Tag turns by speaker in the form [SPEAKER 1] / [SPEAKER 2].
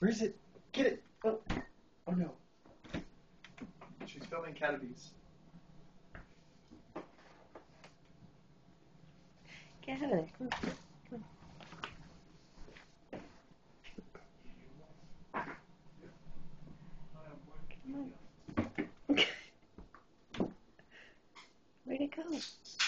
[SPEAKER 1] Where is it? Get it! Oh, oh no.
[SPEAKER 2] She's filming cannabis.
[SPEAKER 3] Get out of there. Come on. Come on. Where'd it go?